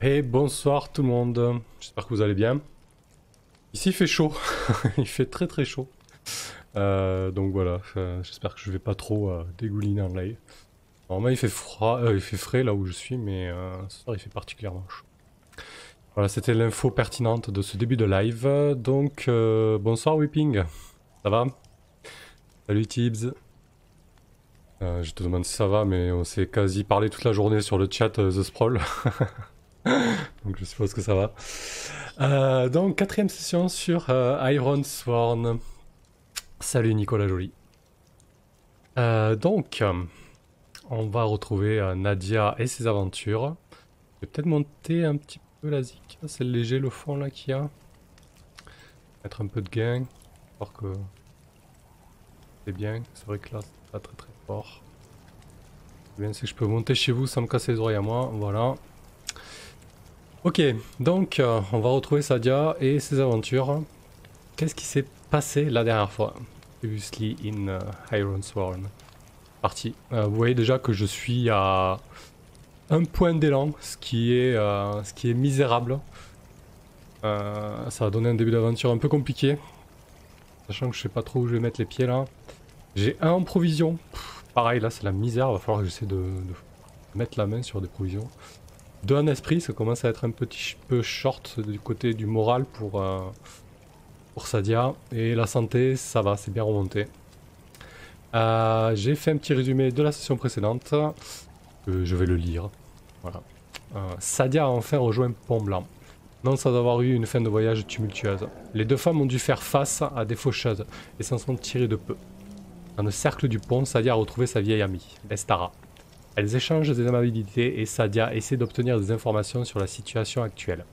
Et bonsoir tout le monde, j'espère que vous allez bien. Ici il fait chaud, il fait très très chaud. Donc voilà, j'espère que je vais pas trop dégouliner en live. Normalement il fait froid, il fait frais là où je suis, mais ce soir il fait particulièrement chaud. Voilà, c'était l'info pertinente de ce début de live. Donc bonsoir Whipping, ça va? Salut Tibbs. Je te demande si ça va, mais on s'est quasi parlé toute la journée sur le chat The Sprawl. Donc je suppose que ça va. Donc quatrième session sur Iron Sworn. Salut Nicolas Joly. Donc on va retrouver Nadia et ses aventures. Je vais peut-être monter un petit peu la zik. C'est léger le fond là qu'il y a. Mettre un peu de gain. Voir que c'est bien. C'est vrai que là c'est pas très très fort. Le bien c'est que je peux monter chez vous sans me casser les oreilles à moi. Voilà. Ok, donc on va retrouver Sadia et ses aventures. Qu'est-ce qui s'est passé la dernière fois? Previously in Iron Sworn. Parti. Vous voyez déjà que je suis à un point d'élan, ce qui est misérable. Ça va donner un début d'aventure un peu compliqué. Sachant que je sais pas trop où je vais mettre les pieds là. J'ai un en provision. Pareil là c'est la misère, va falloir que j'essaie de mettre la main sur des provisions. Deux en esprit, ça commence à être un petit peu short du côté du moral pour Sadia. Et la santé, ça va, c'est bien remonté. J'ai fait un petit résumé de la session précédente. Je vais le lire. Voilà. Sadia a enfin rejoint Pont Blanc, non sans avoir eu une fin de voyage tumultueuse. Les deux femmes ont dû faire face à des faucheuses et s'en sont tirées de peu. Dans le cercle du pont, Sadia a retrouvé sa vieille amie, Lestara. Elles échangent des amabilités et Sadia essaie d'obtenir des informations sur la situation actuelle.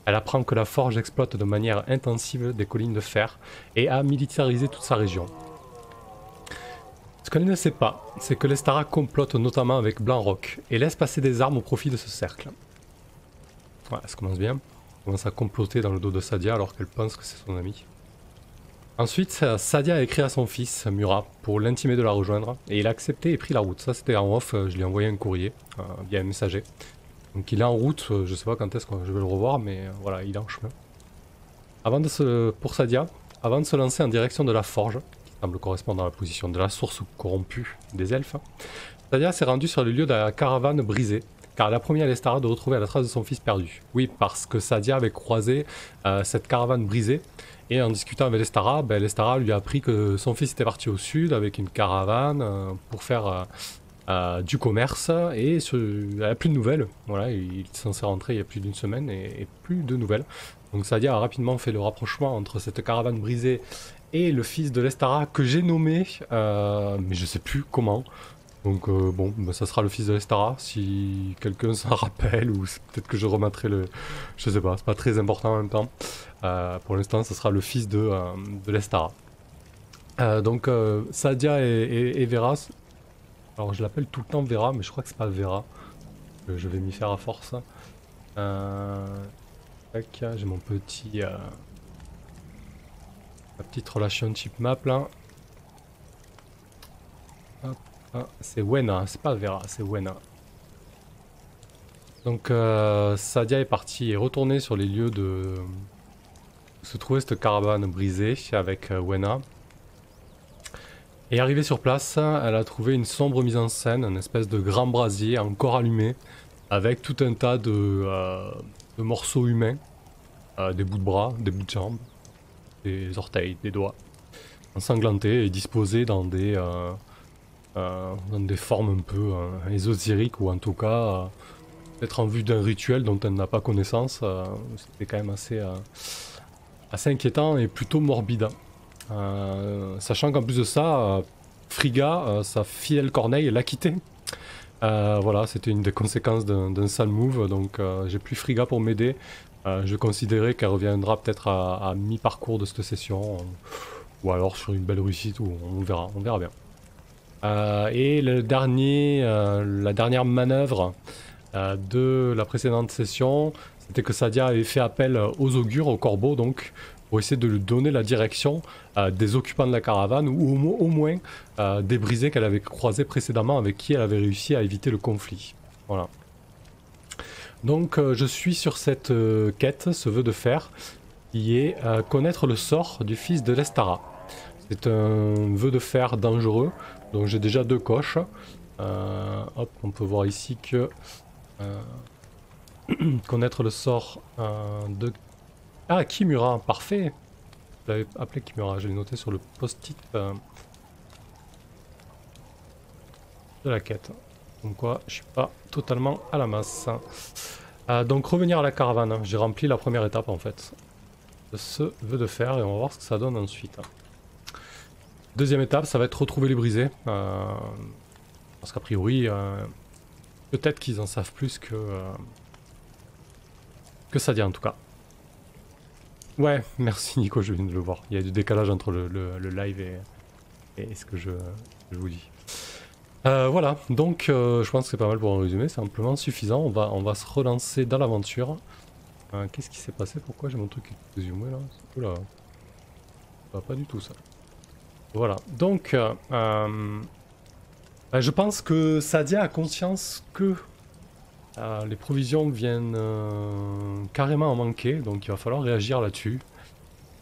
Elle apprend que la forge exploite de manière intensive des collines de fer et a militarisé toute sa région. Ce qu'elle ne sait pas, c'est que Lestara complote notamment avec Blanc-Roc et laisse passer des armes au profit de ce cercle. Voilà, ça commence bien. Elle commence à comploter dans le dos de Sadia alors qu'elle pense que c'est son ami. Ensuite, Sadia a écrit à son fils, Murat, pour l'intimer de la rejoindre, et il a accepté et pris la route. Ça c'était en off, je lui ai envoyé un courrier, via un messager. Donc il est en route, je sais pas quand est-ce que je vais le revoir, mais voilà, il est en chemin. Pour Sadia, avant de se lancer en direction de la forge, qui semble correspondre à la position de la source corrompue des elfes, Sadia s'est rendue sur le lieu de la caravane brisée, car elle a promis à Lestara de retrouver la trace de son fils perdu. Oui, parce que Sadia avait croisé cette caravane brisée, et en discutant avec Lestara, Lestara lui a appris que son fils était parti au sud avec une caravane pour faire du commerce, et elle n'a plus de nouvelles. Voilà, il est censé rentrer il y a plus d'une semaine, et plus de nouvelles. Donc Sadia a rapidement fait le rapprochement entre cette caravane brisée et le fils de Lestara que j'ai nommé, mais je sais plus comment. Donc bon, ça sera le fils de Lestara, si quelqu'un s'en rappelle, ou peut-être que je remettrai le... Je sais pas, c'est pas très important en même temps. Pour l'instant, ça sera le fils de Lestara. Donc Sadia et Vera, alors je l'appelle tout le temps Vera, mais je crois que c'est pas Vera. Je vais m'y faire à force. Tac, j'ai mon petit... ma petite relation chip map là. Ah, c'est Wena, c'est pas Vera, c'est Wena. Donc Sadia est partie et retournée sur les lieux de... où se trouvait cette caravane brisée avec Wena. Et arrivée sur place, elle a trouvé une sombre mise en scène, une espèce de grand brasier encore allumé, avec tout un tas de morceaux humains, des bouts de bras, des bouts de jambes, des orteils, des doigts, ensanglantés et disposés dans des formes un peu ésotériques, ou en tout cas peut-être en vue d'un rituel dont elle n'a pas connaissance. C'était quand même assez inquiétant et plutôt morbide. Sachant qu'en plus de ça, Frigga, sa fidèle Corneille, l'a quitté. Voilà, c'était une des conséquences d'un sale move, donc j'ai plus Frigga pour m'aider. Je considérais qu'elle reviendra peut-être à mi-parcours de cette session, ou alors sur une belle réussite, ou on verra bien. Et la dernière manœuvre de la précédente session, c'était que Sadia avait fait appel aux augures, aux corbeaux donc, pour essayer de lui donner la direction des occupants de la caravane, ou au moins des brisés qu'elle avait croisés précédemment, avec qui elle avait réussi à éviter le conflit. Voilà. Donc je suis sur cette quête, ce vœu de fer, qui est connaître le sort du fils de l'Estara. C'est un vœu de fer dangereux, donc j'ai déjà 2 coches. Hop, on peut voir ici que connaître le sort de... Ah, Kimura, parfait. Je l'avais appelé Kimura, je l'ai noté sur le post-it de la quête. Comme quoi, je suis pas totalement à la masse. Donc revenir à la caravane, j'ai rempli la première étape en fait. De ce vœu de fer et on va voir ce que ça donne ensuite. Deuxième étape, ça va être retrouver les brisés. Parce qu'a priori, peut-être qu'ils en savent plus que Sadia en tout cas. Ouais, merci Nico, je viens de le voir. Il y a du décalage entre le live et ce que je vous dis. Voilà, donc je pense que c'est pas mal pour un résumé, c'est amplement suffisant. On va se relancer dans l'aventure. Qu'est-ce qui s'est passé? Pourquoi j'ai mon truc qui est résumé là? Oula, ça va pas du tout ça. Voilà, donc je pense que Sadia a conscience que les provisions viennent carrément en manquer, donc il va falloir réagir là-dessus.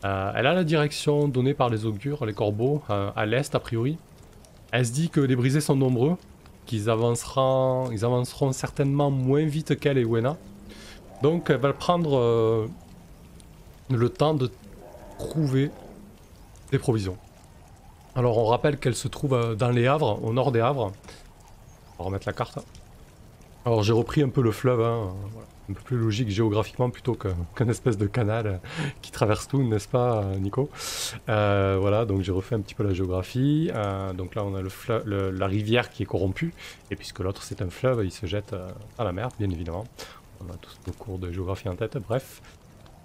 Elle a la direction donnée par les augures, les corbeaux, à l'est a priori. Elle se dit que les brisés sont nombreux, qu'ils avanceront certainement moins vite qu'elle et Wena. Donc elle va prendre le temps de trouver des provisions. Alors on rappelle qu'elle se trouve dans les Havres, au nord des Havres. On va remettre la carte. Alors j'ai repris un peu le fleuve, hein, voilà. Un peu plus logique géographiquement plutôt qu'un espèce de canal qui traverse tout, n'est-ce pas Nico? Voilà, donc j'ai refait un petit peu la géographie. Donc là on a la rivière qui est corrompue, et puisque l'autre c'est un fleuve, il se jette à la mer, bien évidemment. On a tous nos cours de géographie en tête, bref.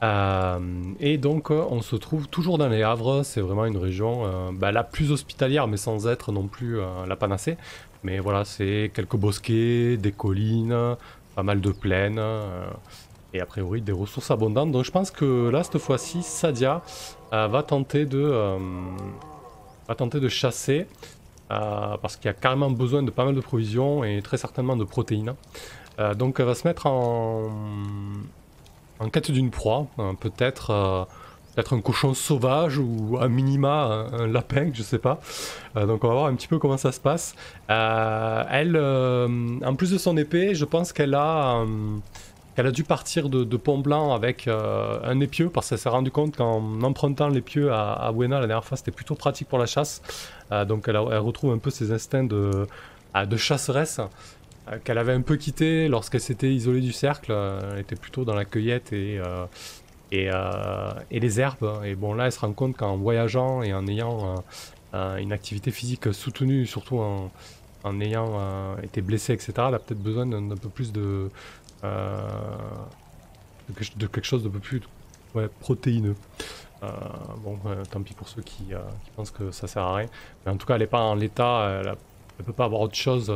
Et donc on se trouve toujours dans les Havres, c'est vraiment une région la plus hospitalière mais sans être non plus la panacée. Mais voilà, c'est quelques bosquets, des collines, pas mal de plaines et a priori des ressources abondantes. Donc je pense que là cette fois-ci Sadia va tenter de chasser parce qu'il y a carrément besoin de pas mal de provisions et très certainement de protéines. Donc elle va se mettre en quête d'une proie, peut-être un cochon sauvage ou à minima un lapin, je sais pas. Donc on va voir un petit peu comment ça se passe. Elle, en plus de son épée, je pense qu'elle a dû partir de Pont-Blanc avec un épieu, parce qu'elle s'est rendu compte qu'en empruntant l'épieu à Wena la dernière fois, c'était plutôt pratique pour la chasse. Donc elle retrouve un peu ses instincts de chasseresse. Qu'elle avait un peu quitté lorsqu'elle s'était isolée du cercle. Elle était plutôt dans la cueillette et les herbes. Et bon, là, elle se rend compte qu'en voyageant et en ayant une activité physique soutenue, surtout en ayant été blessée, etc., elle a peut-être besoin d'un peu plus de quelque chose d'un peu plus protéineux. Bon, tant pis pour ceux qui pensent que ça sert à rien. Mais en tout cas, elle n'est pas en l'état, elle peut pas avoir autre chose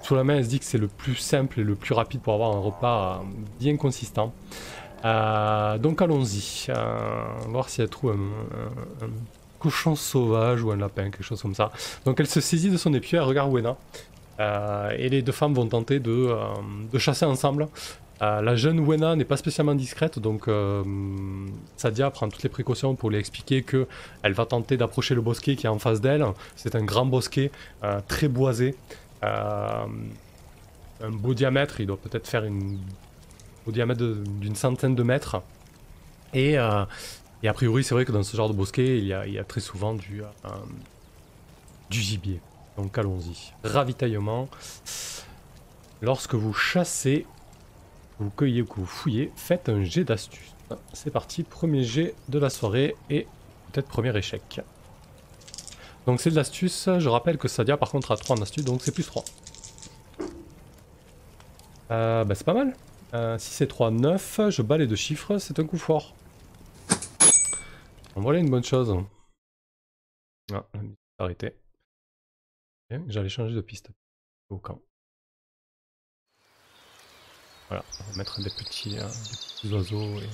sous la main. Elle se dit que c'est le plus simple et le plus rapide pour avoir un repas bien consistant. Donc allons-y, voir si elle trouve un cochon sauvage ou un lapin, quelque chose comme ça. Donc elle se saisit de son épieu, elle regarde Wena. Et les deux femmes vont tenter de chasser ensemble. La jeune Wena n'est pas spécialement discrète, donc Sadia prend toutes les précautions pour lui expliquer qu'elle va tenter d'approcher le bosquet qui est en face d'elle. C'est un grand bosquet, très boisé, un beau diamètre, il doit peut-être faire au diamètre d'une centaine de mètres. Et a priori, c'est vrai que dans ce genre de bosquet, il y a très souvent du gibier. Donc allons-y. Ravitaillement. Lorsque vous chassez, vous cueillez ou que vous fouillez, faites un jet d'astuce. C'est parti, premier jet de la soirée et peut-être premier échec. Donc c'est de l'astuce, je rappelle que Sadia par contre a 3 en astuce, donc c'est plus 3. C'est pas mal. Si c'est 3, 9, je bats les 2 chiffres, c'est un coup fort. Donc voilà une bonne chose. Ah, la musique s'est arrêtée. J'allais changer de piste au camp. Voilà, on va mettre des petits oiseaux et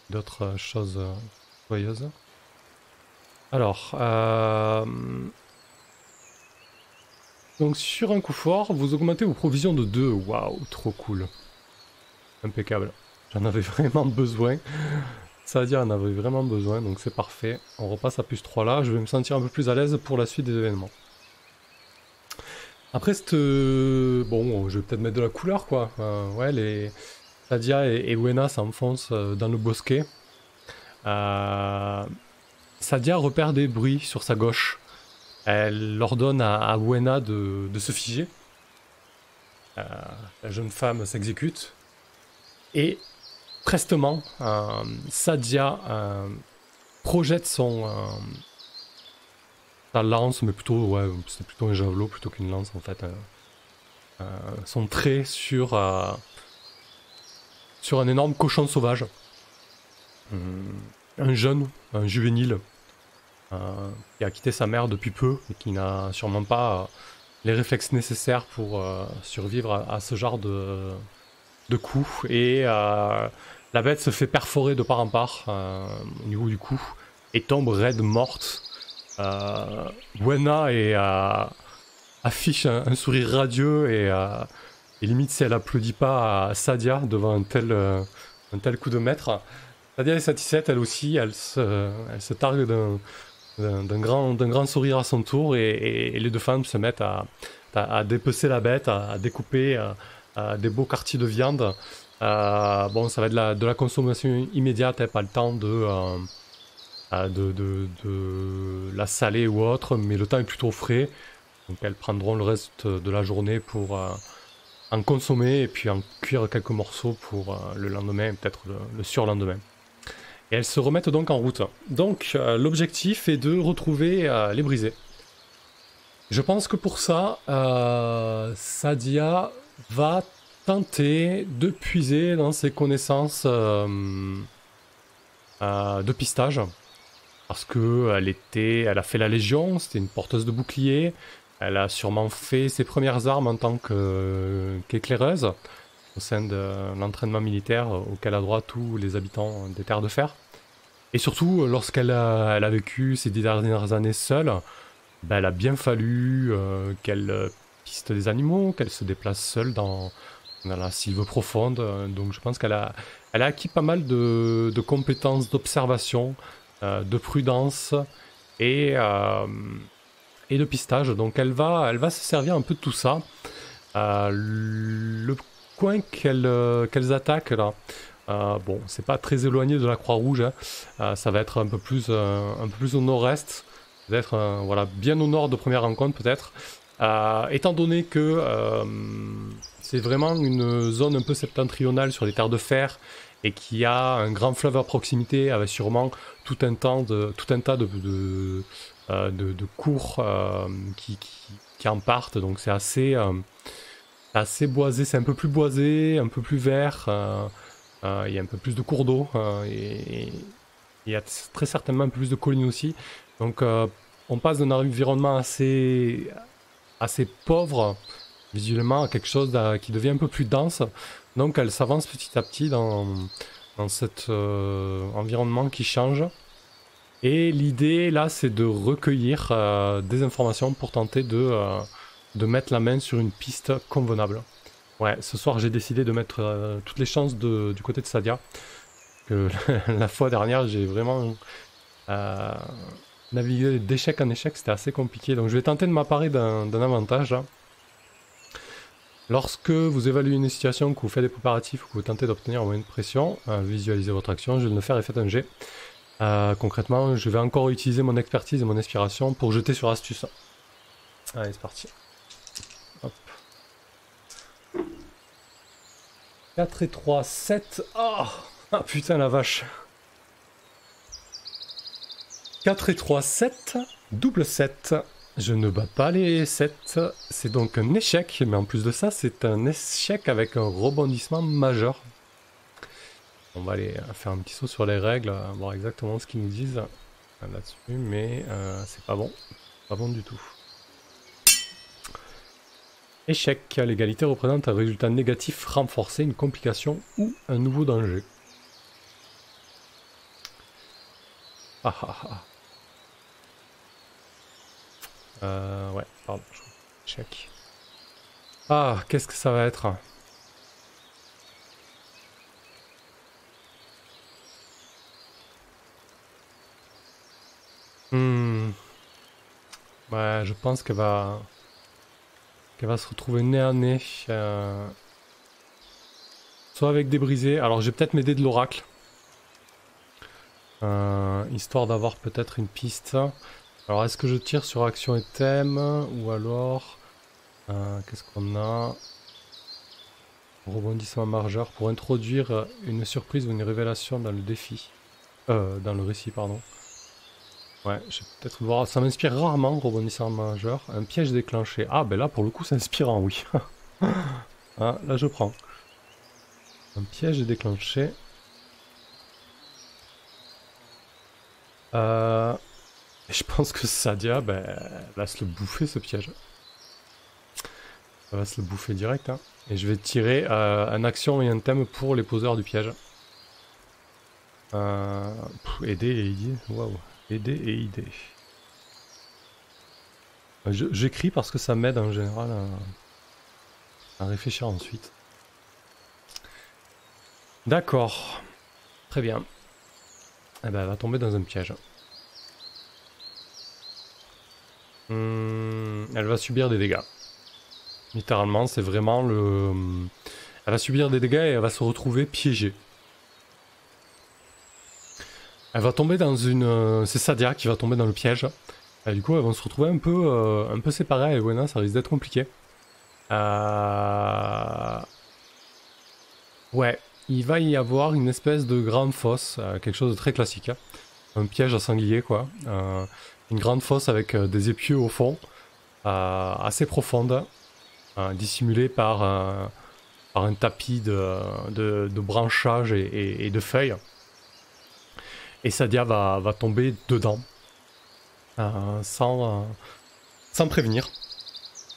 d'autres choses joyeuses. Alors, donc sur un coup fort, vous augmentez vos provisions de 2. Waouh, trop cool. Impeccable. J'en avais vraiment besoin. Sadia en avait vraiment besoin, donc c'est parfait. On repasse à +3 là. Je vais me sentir un peu plus à l'aise pour la suite des événements. Après, bon, je vais peut-être mettre de la couleur, quoi. Ouais, Sadia et Wena s'enfoncent dans le bosquet. Sadia repère des bruits sur sa gauche. Elle ordonne à Wena de se figer. La jeune femme s'exécute. Et prestement, Sadia projette sa lance, mais plutôt, ouais, c'est plutôt un javelot plutôt qu'une lance en fait. Son trait sur un énorme cochon sauvage. Un jeune, un juvénile, qui a quitté sa mère depuis peu et qui n'a sûrement pas les réflexes nécessaires pour survivre à ce genre de coups. Et la bête se fait perforer de part en part au niveau du cou et tombe raide morte. Wena affiche un sourire radieux et limite si elle applaudit pas à Sadia devant un tel coup de maître. Sadia est satisfaite elle aussi, elle se targue d'un grand sourire à son tour et les deux femmes se mettent à dépecer la bête, à découper des beaux quartiers de viande. Bon, ça va être de la consommation immédiate, pas le temps de la saler ou autre, mais le temps est plutôt frais. Donc elles prendront le reste de la journée pour en consommer et puis en cuire quelques morceaux pour le lendemain, peut-être le surlendemain. Et elles se remettent donc en route. Donc l'objectif est de retrouver les brisés. Je pense que pour ça, Sadia va tenter de puiser dans ses connaissances de pistage. Parce que elle a fait la Légion, c'était une porteuse de bouclier. Elle a sûrement fait ses premières armes en tant qu'éclaireuse au sein de l'entraînement militaire auquel a droit tous les habitants des Terres de Fer. Et surtout, lorsqu'elle a vécu ces 10 dernières années seule, ben, elle a bien fallu qu'elle piste des animaux, qu'elle se déplace seule dans la sylve profonde. Donc je pense qu'elle a acquis pas mal de compétences d'observation, de prudence et de pistage. Donc elle va se servir un peu de tout ça. Le coin qu'elles attaquent là, bon, c'est pas très éloigné de la Croix-Rouge, hein. Ça va être un peu plus au nord-est, peut-être voilà, bien au nord de première rencontre peut-être. Étant donné que c'est vraiment une zone un peu septentrionale sur les terres de fer et qu'il y a un grand fleuve à proximité avec sûrement tout un tas de cours qui en partent, donc c'est assez boisé, c'est un peu plus boisé, un peu plus vert, il y a un peu plus de cours d'eau et il y a très certainement un peu plus de collines aussi, donc on passe d'un environnement assez pauvre visuellement à quelque chose qui devient un peu plus dense, donc elle s'avance petit à petit dans cet environnement qui change. Et l'idée là c'est de recueillir des informations pour tenter de mettre la main sur une piste convenable. Ouais, ce soir j'ai décidé de mettre toutes les chances du côté de Sadia. Que la fois dernière j'ai vraiment navigué d'échec en échec, c'était assez compliqué. Donc je vais tenter de m'apparer d'un avantage là. Lorsque vous évaluez une situation, que vous faites des préparatifs ou que vous tentez d'obtenir un moyen de pression, visualisez votre action, je vais le faire et faites un jet. Concrètement, je vais encore utiliser mon expertise et mon inspiration pour jeter sur astuce. Allez, c'est parti. Hop. 4 et 3, 7. Oh ah putain la vache. 4 et 3, 7. Double 7. Je ne bats pas les 7. C'est donc un échec, mais en plus de ça, c'est un échec avec un rebondissement majeur. On va aller faire un petit saut sur les règles, voir exactement ce qu'ils nous disent là-dessus, mais c'est pas bon. Pas bon du tout. Échec. L'égalité représente un résultat négatif renforcé, une complication ou un nouveau danger. Ah ah ah. Ouais, pardon. Échec. Ah, qu'est-ce que ça va être? Hmm. Ouais, je pense qu'elle va se retrouver nez à nez. Soit avec des brisés. Alors, je vais peut-être m'aider de l'oracle. Histoire d'avoir peut-être une piste. Alors, est-ce que je tire sur action et thème? Ou alors... qu'est-ce qu'on a? Rebondissement majeur pour introduire une surprise ou une révélation dans le défi. Dans le récit, pardon. Ouais, je vais peut-être voir. Ça m'inspire rarement, rebondissement majeur. Un piège déclenché. Ah, ben là, pour le coup, c'est inspirant, oui. Ah, là, je prends. Un piège déclenché. Je pense que Sadia, ben, elle va se le bouffer, ce piège. Elle va se le bouffer direct, hein. Et je vais tirer un action et un thème pour les poseurs du piège. Aider et aider. Waouh. Aider et aider. J'écris parce que ça m'aide en général à réfléchir ensuite. D'accord. Très bien. Eh ben, elle va tomber dans un piège. Elle va subir des dégâts. Littéralement, c'est vraiment le... Elle va subir des dégâts et elle va se retrouver piégée. Elle va tomber dans une... C'est Sadia qui va tomber dans le piège. Et du coup, elles vont se retrouver un peu séparées. Et Wena, ça risque d'être compliqué. Ouais, il va y avoir une espèce de grande fosse, quelque chose de très classique, hein. Un piège à sanglier, quoi. Une grande fosse avec des épieux au fond, assez profonde, dissimulée par un tapis de branchages et de feuilles. Et Sadia va tomber dedans, sans prévenir.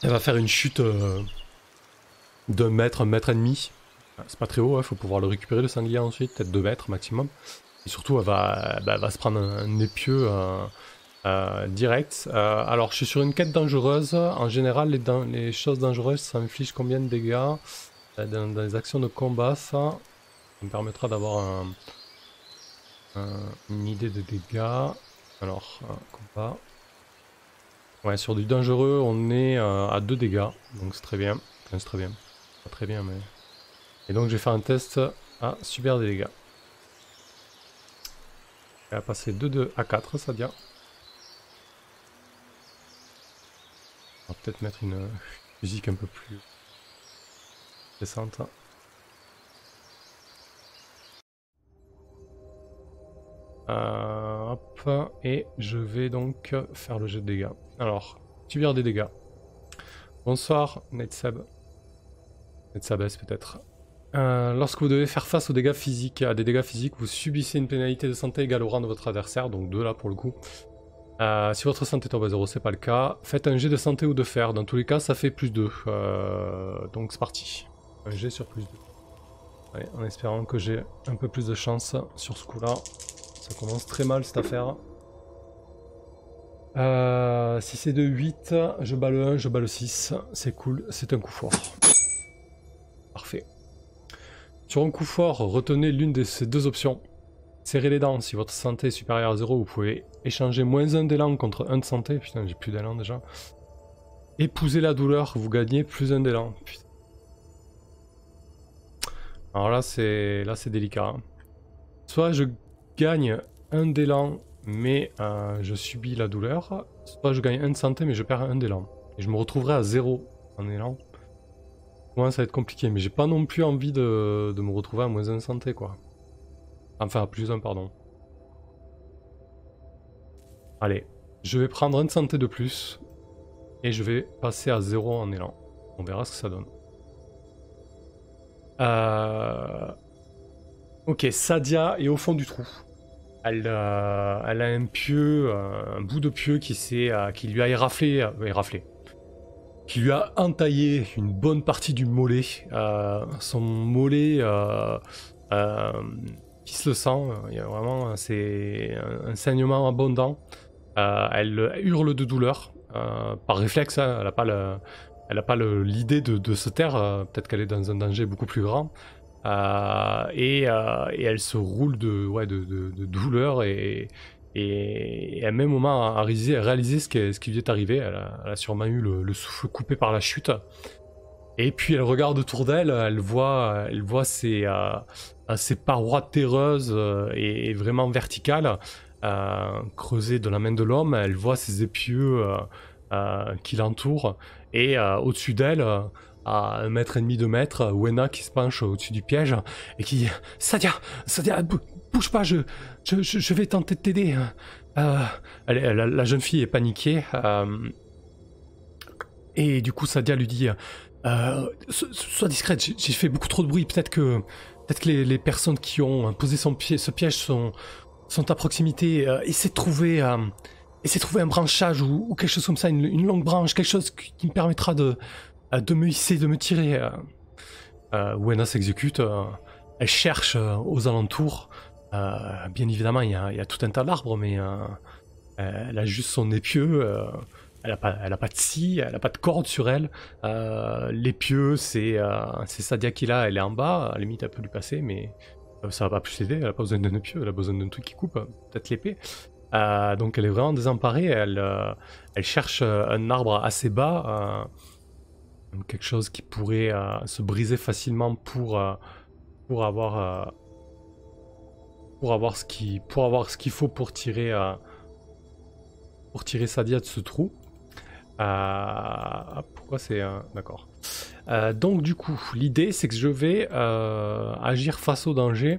Elle va faire une chute d'un mètre, un mètre et demi. C'est pas très haut, il faut pouvoir le récupérer le sanglier ensuite, peut-être 2 mètres maximum. Et surtout, elle va se prendre un épieu direct. Alors, je suis sur une quête dangereuse. En général, les choses dangereuses, ça inflige combien de dégâts dans les actions de combat? Ça me permettra d'avoir une idée de dégâts. Alors, combat. Ouais, sur du dangereux, on est à 2 dégâts. Donc, c'est très bien. Enfin, c'est très bien. Pas très bien, mais... Et donc, je vais faire un test à subir des dégâts. Elle a passé 2 à 4, Sadia. On va peut-être mettre une musique un peu plus descente. Hop, et je vais donc faire le jet de dégâts. Alors, subir des dégâts. Bonsoir, Netsab. Netsabes peut-être. Lorsque vous devez faire face aux dégâts physiques, à des dégâts physiques, vous subissez une pénalité de santé égale au rang de votre adversaire, donc 2 là pour le coup. Si votre santé tombe à 0, c'est pas le cas. Faites un jet de santé ou de fer. Dans tous les cas, ça fait plus 2. Donc c'est parti. Un jet sur plus 2. Allez, en espérant que j'ai un peu plus de chance sur ce coup-là. Ça commence très mal cette affaire. Si c'est de 8, je bats le 1, je bats le 6. C'est cool, c'est un coup fort. Parfait. Sur un coup fort, retenez l'une de ces 2 options. Serrez les dents. Si votre santé est supérieure à 0, vous pouvez échanger -1 d'élan contre 1 de santé. Putain, j'ai plus d'élan déjà. Épousez la douleur, vous gagnez +1 d'élan. Putain. Alors là, c'est délicat, hein. Soit je gagne 1 d'élan, mais je subis la douleur. Soit je gagne 1 de santé, mais je perds 1 d'élan. Et je me retrouverai à 0 en élan. Ouais, ça va être compliqué, mais j'ai pas non plus envie de me retrouver à -1 de santé, quoi. Enfin, à +1, pardon. Allez, je vais prendre 1 de santé de plus. Et je vais passer à 0 en élan. On verra ce que ça donne. Ok, Sadia est au fond du trou. Elle a un pieu, un bout de pieu qui lui a éraflé, qui lui a entaillé une bonne partie du mollet. Son mollet pisse le sang. Il y a vraiment, c'est un saignement abondant. Elle hurle de douleur. Par réflexe, hein, elle n'a pas l'idée de se taire. Peut-être qu'elle est dans un danger beaucoup plus grand. Et elle se roule de douleur et Et à un même moment a réalisé ce qui lui est arrivé. Elle a sûrement eu le souffle coupé par la chute. Et puis elle regarde autour d'elle, elle voit ces parois terreuses et vraiment verticales creusées de la main de l'homme. Elle voit ces épieux qui l'entourent. Et au-dessus d'elle, à 1,5 m, 2 mètres, Wena qui se penche au-dessus du piège et qui dit Sadia, bouge pas, je vais tenter de t'aider. La jeune fille est paniquée. Et du coup, Sadia lui dit sois discrète, j'ai fait beaucoup trop de bruit. Peut-être que les personnes qui ont posé ce piège sont à proximité. Essaie de trouver un branchage ou quelque chose comme ça, une longue branche, quelque chose qui me permettra de me hisser, de me tirer. Wena s'exécute. Elle cherche aux alentours. Bien évidemment, il y a tout un tas d'arbres, mais elle a juste son épieu. Elle a pas de scie, elle a pas de corde sur elle. L'épieu, c'est Sadia qui l'a, elle est en bas. À la limite, elle peut lui passer, mais ça va pas plus l'aider. Elle a pas besoin d'un épieu, elle a besoin d'un truc qui coupe, peut-être l'épée. Donc elle est vraiment désemparée. Elle cherche un arbre assez bas, quelque chose qui pourrait se briser facilement pour avoir ce qu'il faut pour tirer Sadia de ce trou. Pourquoi c'est... D'accord. Donc du coup, l'idée c'est que je vais agir face au danger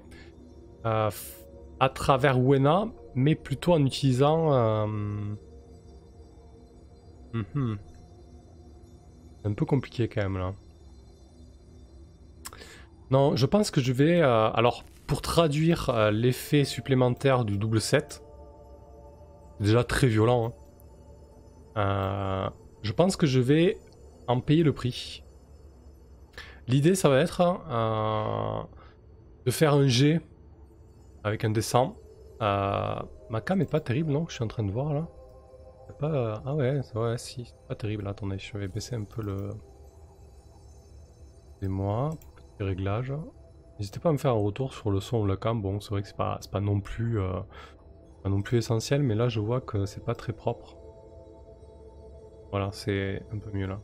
à travers Wena, mais plutôt en utilisant... C'est un peu compliqué quand même là. Non, je pense que je vais... alors, pour traduire l'effet supplémentaire du double 7, c'est déjà très violent, hein. Je pense que je vais en payer le prix. L'idée, ça va être de faire un G avec un descend. Ma cam est pas terrible, non? Je suis en train de voir là. Pas, ah ouais, si, c'est pas terrible. Attendez, je vais baisser un peu le... Et moi, petit réglage. N'hésitez pas à me faire un retour sur le son de la cam. Bon, c'est vrai que c'est pas non plus essentiel, mais là je vois que c'est pas très propre. Voilà, c'est un peu mieux là.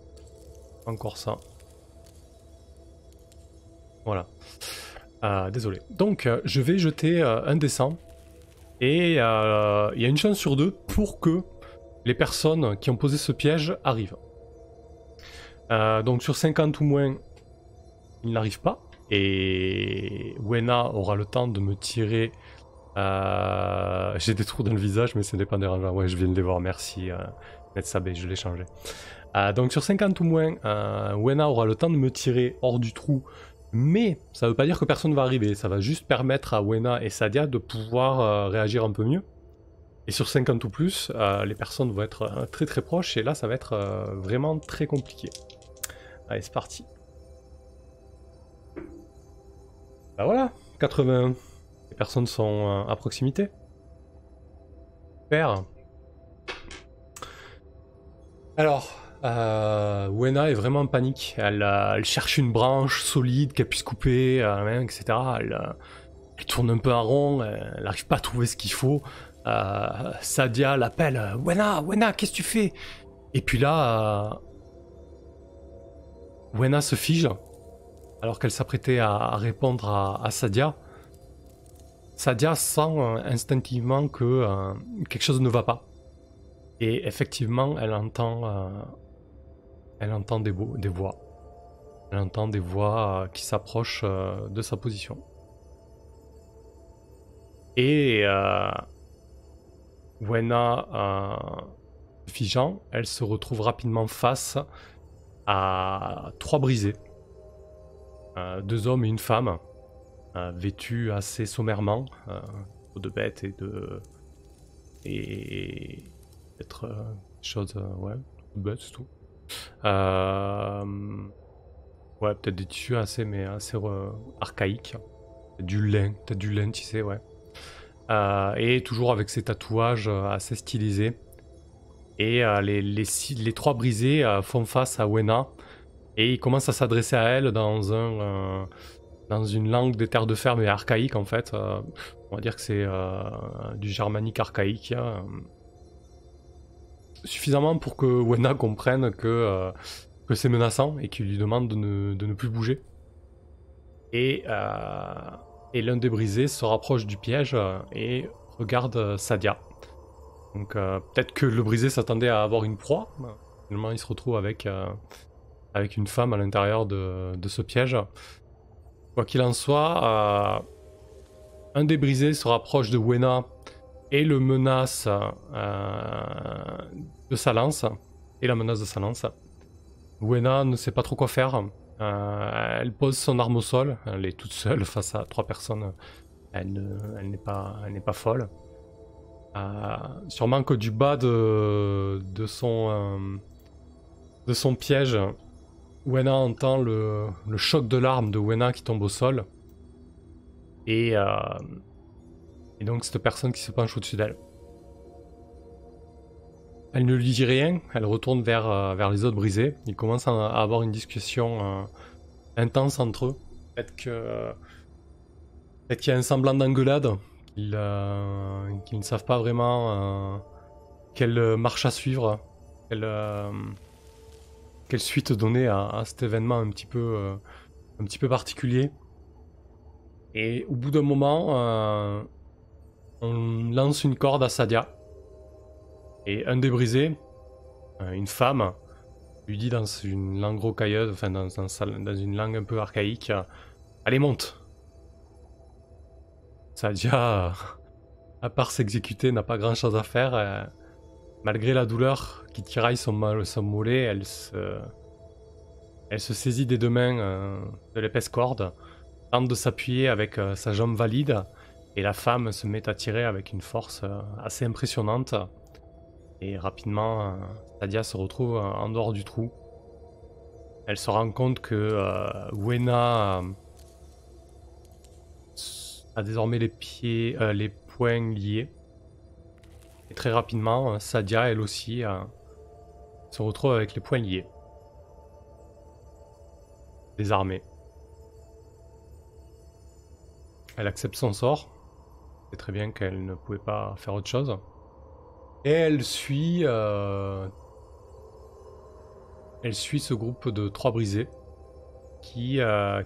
Encore ça. Voilà. Désolé. Donc, je vais jeter un dessin. Et il y a une chance sur 2 pour que les personnes qui ont posé ce piège arrivent. Donc sur 50 ou moins, il n'arrive pas. Et Wena aura le temps de me tirer... J'ai des trous dans le visage, mais ce n'est pas dérangeant. Ouais, je viens de les voir, merci. Sabé, je l'ai changé. Donc sur 50 ou moins, Wena aura le temps de me tirer hors du trou, mais ça ne veut pas dire que personne ne va arriver, ça va juste permettre à Wena et Sadia de pouvoir réagir un peu mieux. Et sur 50 ou plus, les personnes vont être très très proches, et là ça va être vraiment très compliqué. Allez, c'est parti. Bah voilà, 81. Les personnes sont à proximité. Super. Alors, Wena est vraiment en panique. Elle cherche une branche solide qu'elle puisse couper, etc. Elle tourne un peu en rond, elle n'arrive pas à trouver ce qu'il faut. Sadia l'appelle, Wena, qu'est-ce que tu fais? Et puis là, Wena se fige, alors qu'elle s'apprêtait à répondre à Sadia. Sadia sent instinctivement que quelque chose ne va pas. Et effectivement, elle entend des voix. Elle entend des voix qui s'approchent de sa position. Et Wena, figeant, elle se retrouve rapidement face à 3 brisés. 2 hommes et une femme, vêtus assez sommairement, de bêtes et peut-être choses, ouais, bêtes, c'est tout. Ouais, peut-être des tissus assez archaïques. Peut-être du lin, tu sais, ouais. Et toujours avec ces tatouages assez stylisés. Et les 3 brisés font face à Wena. Et ils commencent à s'adresser à elle dans une langue des terres de fer, mais archaïque en fait. On va dire que c'est du germanique archaïque. Suffisamment pour que Wena comprenne que c'est menaçant et qu'il lui demande de ne plus bouger. Et l'un des brisés se rapproche du piège et regarde Sadia. Donc peut-être que le brisé s'attendait à avoir une proie. Finalement, il se retrouve avec une femme à l'intérieur de ce piège. Quoi qu'il en soit, un des brisés se rapproche de Wena et le menace de sa lance. Et la menace de sa lance. Wena ne sait pas trop quoi faire. Elle pose son arme au sol. Elle est toute seule face à 3 personnes. Elle n'est pas folle. Sûrement que du bas de son piège, Wena entend le choc de l'arme de Wena qui tombe au sol. Et donc cette personne qui se penche au-dessus d'elle. Elle ne lui dit rien, elle retourne vers les autres brisés. Ils commencent à avoir une discussion intense entre eux. Peut-être qu'il y a un semblant d'engueulade, qu'ils ne savent pas vraiment quelle marche à suivre, quelle suite donner à cet événement un petit peu particulier. Et au bout d'un moment, on lance une corde à Sadia. Et un des brisés, une femme, lui dit dans une langue rocailleuse, enfin dans une langue un peu archaïque, allez, monte. Sadia, à part s'exécuter, n'a pas grand chose à faire. Malgré la douleur qui tiraille son mollet, elle se saisit des 2 mains de l'épaisse corde, tente de s'appuyer avec sa jambe valide, et la femme se met à tirer avec une force assez impressionnante. Et rapidement, Sadia se retrouve en dehors du trou. Elle se rend compte que Wena a désormais les poings liés. Et très rapidement, Sadia, elle aussi, se retrouve avec les poings liés. Désarmée. Elle accepte son sort. C'est très bien qu'elle ne pouvait pas faire autre chose. Et elle suit ce groupe de 3 brisés qui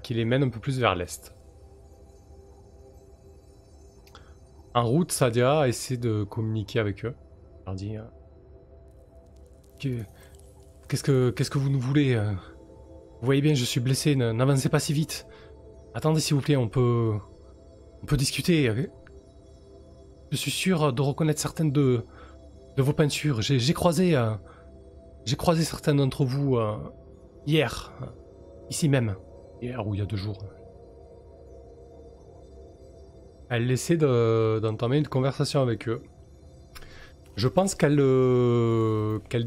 les mène un peu plus vers l'est. En route, Sadia essaie de communiquer avec eux. Elle leur dit qu'est-ce que vous nous voulez Vous voyez bien, je suis blessé, n'avancez pas si vite. Attendez s'il vous plaît, on peut discuter. Je suis sûr de reconnaître certaines de vos peintures. J'ai croisé certains d'entre vous hier, ici même. Hier ou il y a 2 jours. Elle essaie d'entamer une conversation avec eux. Je pense qu'elle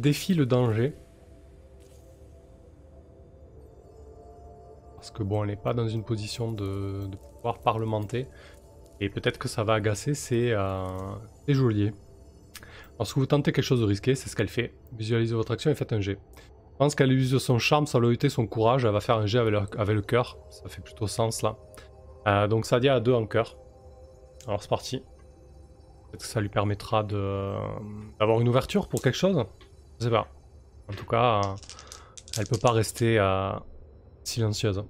défie le danger. Parce que bon, elle n'est pas dans une position de pouvoir parlementer. Et peut-être que ça va agacer ces geôliers. Lorsque vous tentez quelque chose de risqué, c'est ce qu'elle fait. Visualisez votre action et faites un jet. Je pense qu'elle use son charme, sa loyauté, son courage. Elle va faire un jet avec le cœur. Ça fait plutôt sens là. Donc Sadia a 2 en cœur. Alors c'est parti. Peut-être que ça lui permettra d'avoir une ouverture pour quelque chose. Je sais pas. En tout cas, elle peut pas rester silencieuse.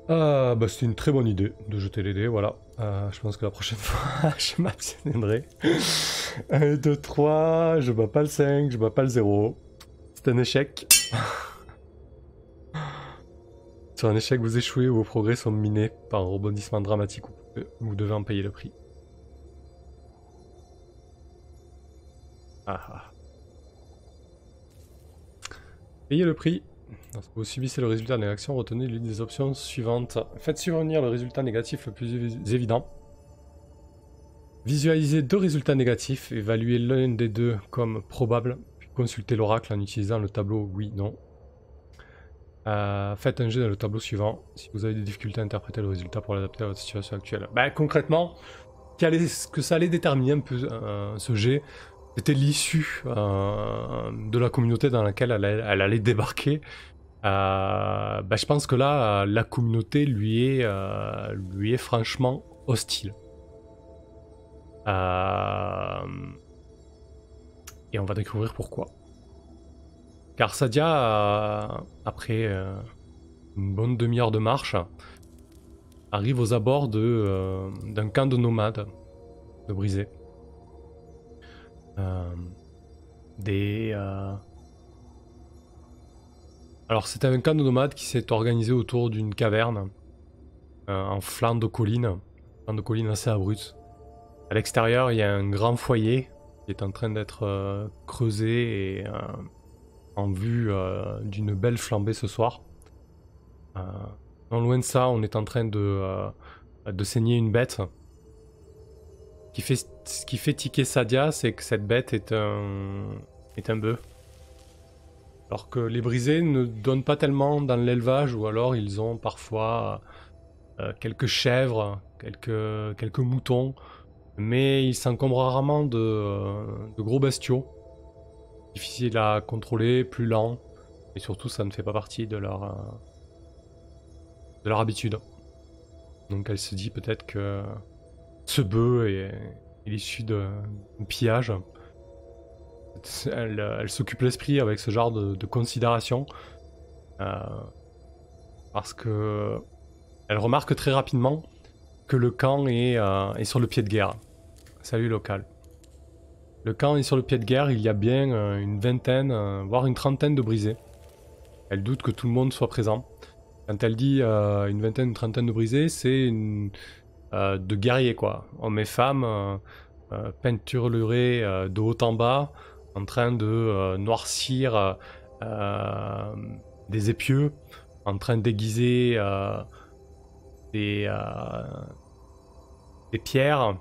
C'était une très bonne idée de jeter les dés, voilà. Je pense que la prochaine fois, je m'abstiendrai. 1, 2, 3, je bats pas le 5, je bats pas le 0. C'est un échec. Sur un échec, vous échouez ou vos progrès sont minés par un rebondissement dramatique ou vous devez en payer le prix. Payez le prix. Lorsque vous subissez le résultat d'une action, retenez l'une des options suivantes. Faites survenir le résultat négatif le plus évident. Visualisez 2 résultats négatifs, évaluez l'un des 2 comme probable, puis consultez l'oracle en utilisant le tableau oui-non. Faites un jet dans le tableau suivant si vous avez des difficultés à interpréter le résultat pour l'adapter à votre situation actuelle. Concrètement, que ça allait déterminer un peu ce jet, c'était l'issue de la communauté dans laquelle elle allait débarquer. Je pense que là, la communauté lui est franchement hostile. Et on va découvrir pourquoi. Car Sadia, après une bonne demi-heure de marche, arrive aux abords d'un camp de nomades de Brisé. Alors c'était un camp de nomades qui s'est organisé autour d'une caverne en flanc de colline assez abrupte. À l'extérieur, il y a un grand foyer qui est en train d'être creusé et en vue d'une belle flambée ce soir. Non loin de ça, on est en train de saigner une bête. Ce qui fait tiquer Sadia, c'est que cette bête est un bœuf. Alors que les brisés ne donnent pas tellement dans l'élevage, ou alors ils ont parfois quelques chèvres, quelques moutons, mais ils s'encombrent rarement de gros bestiaux. Difficiles à contrôler, plus lents, et surtout ça ne fait pas partie de leur habitude. Donc elle se dit peut-être que ce bœuf est issu d'un pillage. Elle s'occupe l'esprit avec ce genre de considération. Parce que elle remarque très rapidement que le camp est sur le pied de guerre. Salut local. Le camp est sur le pied de guerre, il y a bien une vingtaine, voire une trentaine de brisés. Elle doute que tout le monde soit présent. Quand elle dit une vingtaine, une trentaine de brisés, c'est de guerriers quoi. Hommes et femmes, peinturlurés de haut en bas, en train de noircir des épieux, en train d'aiguiser des pierres,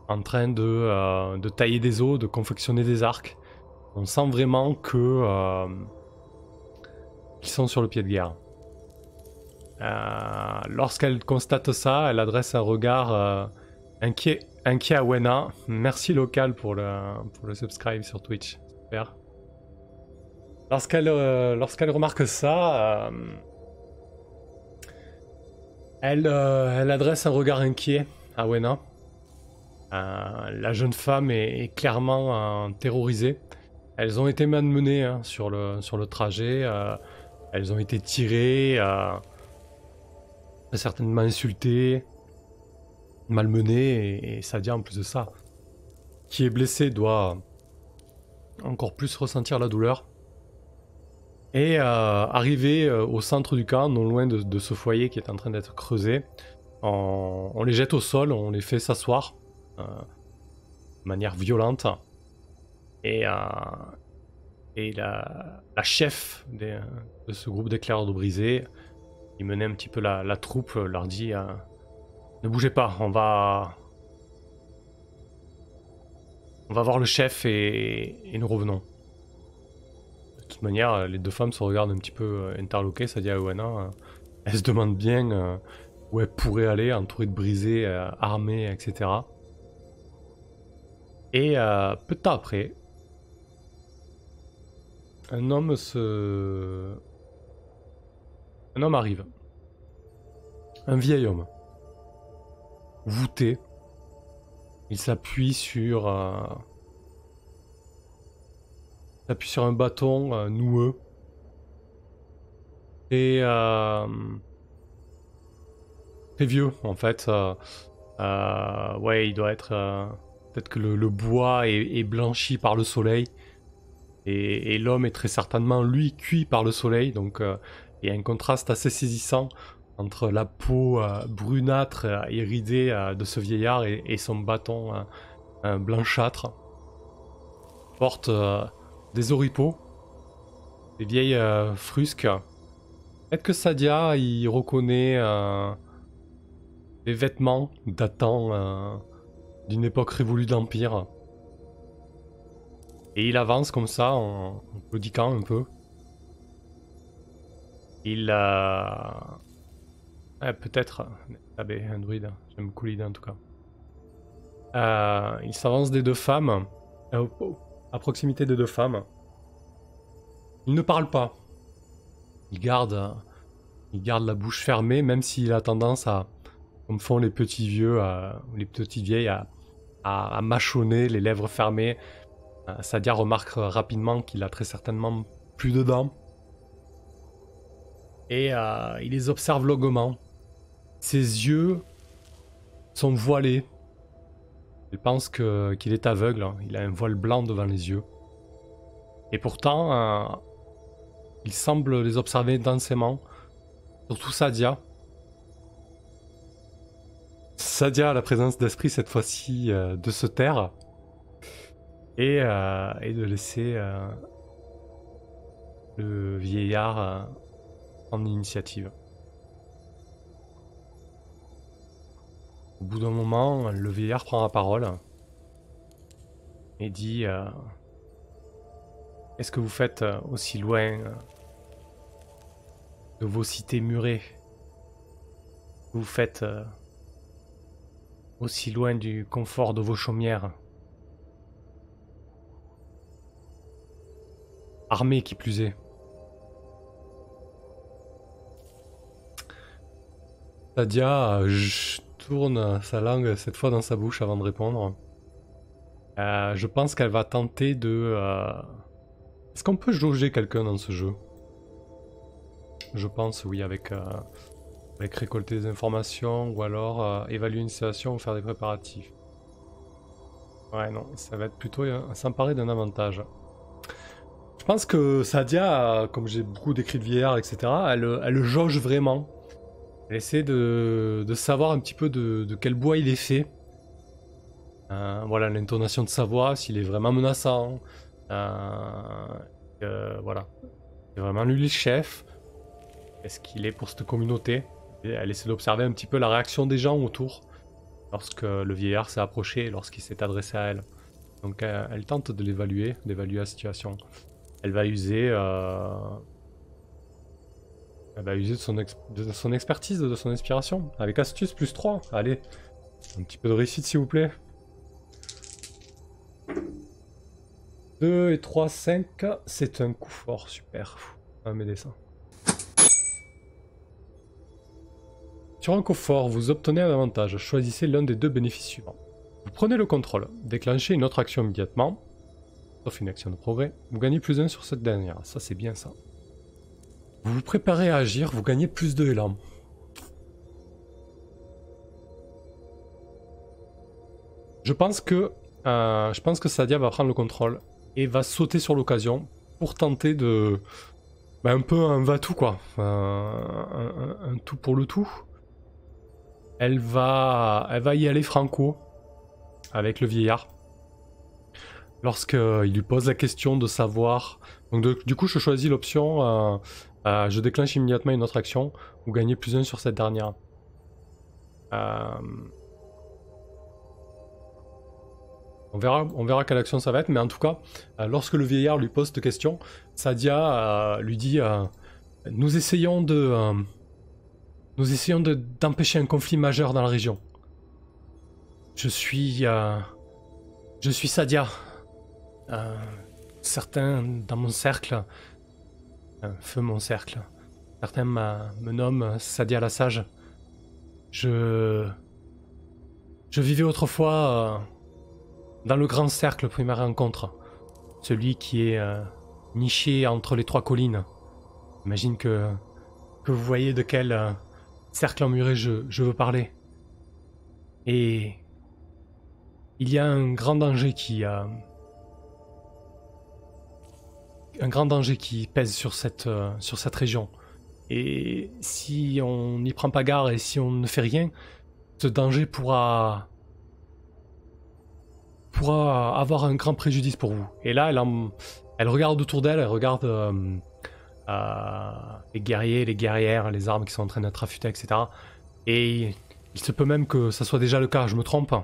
en train de tailler des os, de confectionner des arcs. On sent vraiment que qu'ils sont sur le pied de guerre. Lorsqu'elle constate ça, elle adresse un regard inquiet à Wena. Merci local pour le subscribe sur Twitch. Super. Lorsqu'elle remarque ça, elle adresse un regard inquiet à Wena. La jeune femme est clairement terrorisée. Elles ont été malmenées sur le trajet. Elles ont été tirées, certainement insultées, malmenées. Et Sadia, en plus de ça, qui est blessé, doit encore plus ressentir la douleur. Et arrivé au centre du camp, non loin de ce foyer qui est en train d'être creusé, on les jette au sol, on les fait s'asseoir de manière violente. Et la chef de ce groupe d'éclaireurs de brisés, qui menait un petit peu la troupe, leur dit ne bougez pas, on va voir le chef et nous revenons. De toute manière, les deux femmes se regardent un petit peu interloquées, Sadia et Wena. Elles se demandent bien où elles pourraient aller, entourées de brisés, armées, etc. Et peu de temps après, un homme arrive. Un vieil homme. Voûté. Il s'appuie sur un bâton noueux. Et très vieux en fait. Ouais, il doit être... peut-être que le bois est blanchi par le soleil. Et l'homme est très certainement, lui, cuit par le soleil. Donc il y a un contraste assez saisissant entre la peau brunâtre et ridée de ce vieillard et son bâton blanchâtre. Il porte des oripeaux, des vieilles frusques. Peut-être que Sadia y reconnaît des vêtements datant d'une époque révolue de l'Empire. Et il avance comme ça, en claudiquant un peu. Il peut-être... Ah ben, un druide, j'aime beaucoup l'idée en tout cas. Il s'avance des deux femmes, à proximité des deux femmes. Il ne parle pas. il garde la bouche fermée, même s'il a tendance à, comme font les petits vieux, ou les petites vieilles, à mâchonner, les lèvres fermées. Sadia remarque rapidement qu'il a très certainement plus de dents. Et il les observe longuement. Ses yeux sont voilés. Il pense qu'il est aveugle. Il a un voile blanc devant les yeux. Et pourtant, il semble les observer intensément. Surtout Sadia. Sadia a la présence d'esprit cette fois-ci de se taire. Et de laisser le vieillard en initiative. Au bout d'un moment, le vieillard prend la parole et dit qu'est-ce que vous faites aussi loin de vos cités murées? Vous faites aussi loin du confort de vos chaumières? Armée qui plus est. Sadia tourne sa langue cette fois dans sa bouche avant de répondre. Je pense qu'elle va tenter de... Est-ce qu'on peut jauger quelqu'un dans ce jeu? Je pense oui, avec récolter des informations ou alors évaluer une situation ou faire des préparatifs. Ouais non, ça va être plutôt s'emparer d'un avantage. Je pense que Sadia, comme j'ai beaucoup décrit de vieillard, etc., elle jauge vraiment. Elle essaie de savoir un petit peu de quel bois il est fait. Voilà, l'intonation de sa voix, s'il est vraiment menaçant. Voilà. C'est vraiment lui le chef. Est-ce qu'il est pour cette communauté? Et elle essaie d'observer un petit peu la réaction des gens autour lorsque le vieillard s'est approché et lorsqu'il s'est adressé à elle. Donc elle tente de l'évaluer, d'évaluer la situation. Elle va user de son expertise, de son inspiration. Avec astuce plus 3. Allez, un petit peu de réussite s'il vous plaît. 2 et 3, 5. C'est un coup fort, super. Un mes dessins. Sur un coup fort, vous obtenez un avantage. Choisissez l'un des deux bénéfices suivants. Vous prenez le contrôle. Déclenchez une autre action immédiatement. Sauf une action de progrès. Vous gagnez plus 1 sur cette dernière. Ça, c'est bien ça. Vous vous préparez à agir, vous gagnez plus de élan. Je pense que Sadia va prendre le contrôle et va sauter sur l'occasion pour tenter de... un peu un va-tout quoi. Un tout pour le tout. Elle va y aller franco avec le vieillard. Lorsqu'il lui pose la question de savoir... Donc du coup je choisis l'option... je déclenche immédiatement une autre action. Vous gagnez plus 1 sur cette dernière. On verra quelle action ça va être, mais en tout cas, lorsque le vieillard lui pose cette question, Sadia lui dit nous essayons d'empêcher un conflit majeur dans la région. Je suis Sadia. Certains dans mon cercle, feu mon cercle, certains me nomment Sadia la Sage. Je vivais autrefois dans le grand cercle première rencontre, celui qui est niché entre les 3 collines. J'imagine que vous voyez de quel cercle emmuré je veux parler. Et il y a un grand danger qui pèse sur cette région. Et si on n'y prend pas garde et si on ne fait rien, ce danger pourra avoir un grand préjudice pour vous. Et là, elle regarde autour d'elle, elle regarde les guerriers, les guerrières, les armes qui sont en train d'être affûtées, etc. Et il se peut même que ça soit déjà le cas, je me trompe.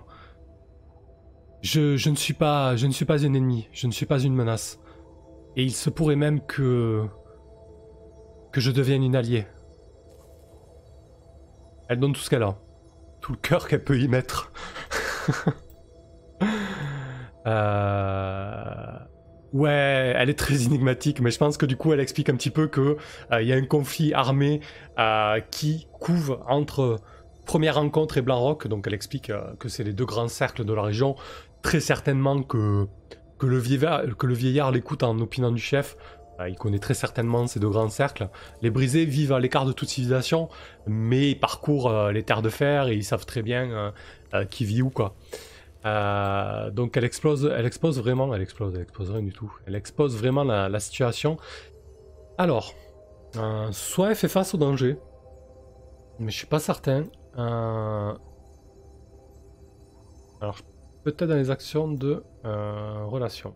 Je ne suis pas un ennemi, je ne suis pas une menace. Et il se pourrait même que je devienne une alliée. Elle donne tout ce qu'elle a. Tout le cœur qu'elle peut y mettre. Ouais, elle est très énigmatique, mais je pense que du coup, elle explique un petit peu que il y a un conflit armé qui couve entre Première Rencontre et Blanc-Roc. Donc, elle explique que c'est les deux grands cercles de la région. Très certainement que le vieillard l'écoute en opinant du chef. Il connaît très certainement ces deux grands cercles. Les brisés vivent à l'écart de toute civilisation, mais ils parcourent les terres de fer et ils savent très bien qui vit où, quoi. Donc elle expose vraiment, elle explose rien du tout. Elle expose vraiment la situation. Alors, soit elle fait face au danger, mais je suis pas certain. Alors, peut-être dans les actions de relation.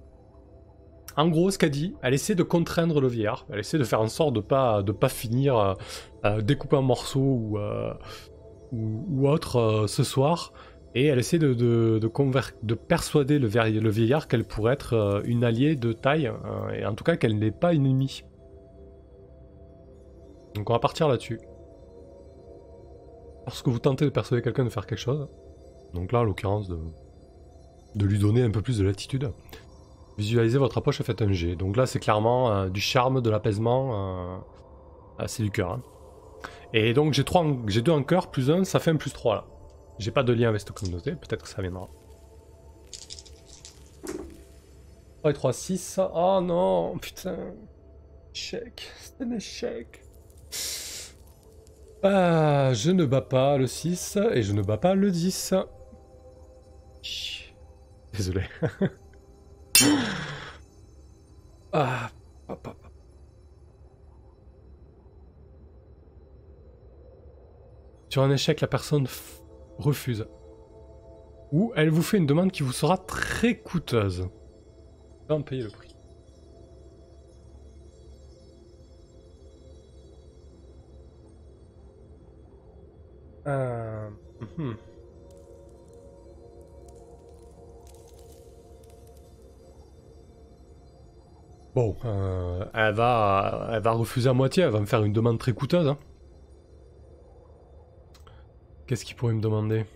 En gros, ce qu'elle dit, elle essaie de contraindre le vieillard. Elle essaie de faire en sorte de pas finir découpé en morceaux ou autre ce soir. Et elle essaie de persuader le vieillard qu'elle pourrait être une alliée de taille, et en tout cas qu'elle n'est pas une ennemie. Donc on va partir là-dessus. Lorsque vous tentez de persuader quelqu'un de faire quelque chose, donc là en l'occurrence de lui donner un peu plus de latitude, visualisez votre approche et faites un jet. Donc là c'est clairement du charme, de l'apaisement, c'est du cœur. Hein. Et donc j'ai 2 en cœur, plus 1, ça fait un plus 3 là. J'ai pas de lien avec cette communauté, peut-être que ça viendra. 3 et 3, 6. Oh non, putain. Échec, c'est un échec. Je ne bats pas le 6 et je ne bats pas le 10. Désolé. Papa. Sur un échec, la personne refuse. Ou elle vous fait une demande qui vous sera très coûteuse. Va en payer le prix. Bon, elle va refuser à moitié, elle va me faire une demande très coûteuse. Hein. Qu'est-ce qu'il pourrait me demander?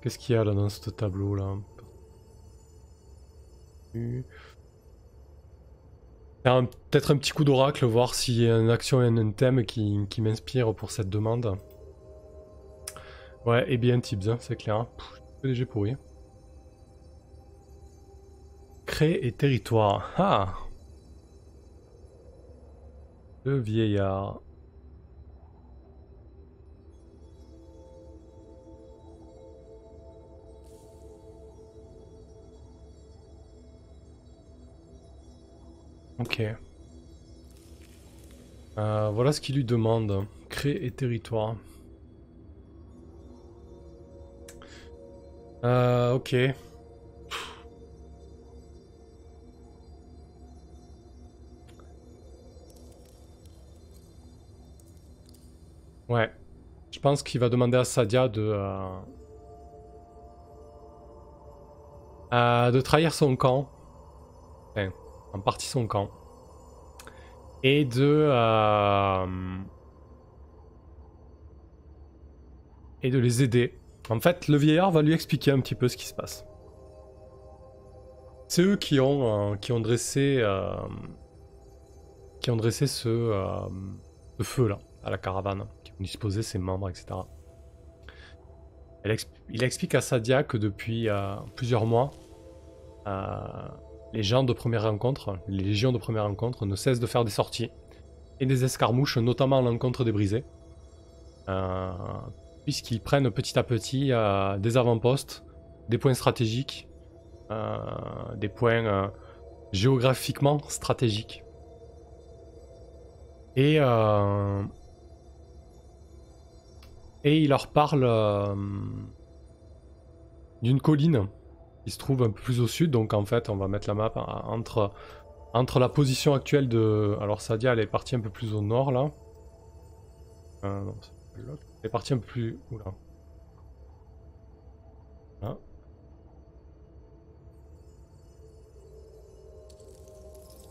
Qu'est-ce qu'il y a là dans ce tableau là? Peut-être un petit coup d'oracle, voir s'il y a une action et un thème qui m'inspire pour cette demande. Ouais, et bien tips, hein, c'est clair. Peu léger pourri. Créer et territoire. Ah! Le vieillard. Ok. Voilà ce qu'il lui demande. Créer et territoire. Ok. Ouais. Je pense qu'il va demander à Sadia de trahir son camp. Enfin, en partie son camp. Et de les aider. En fait, le vieillard va lui expliquer un petit peu ce qui se passe. C'est eux qui ont dressé ce feu là à la caravane, qui ont disposé ses membres, etc. Il explique à Sadia que depuis plusieurs mois, les gens de première rencontre, les légions de première rencontre, ne cessent de faire des sorties et des escarmouches, notamment à l'encontre des brisés, puisqu'ils prennent petit à petit des avant-postes, des points stratégiques, des points géographiquement stratégiques. Et il leur parle d'une colline qui se trouve un peu plus au sud, donc en fait on va mettre la map entre la position actuelle de... Alors Sadia elle est partie un peu plus au nord là. Non, c'est l'autre. Elle est partie un peu plus... Oula. Là.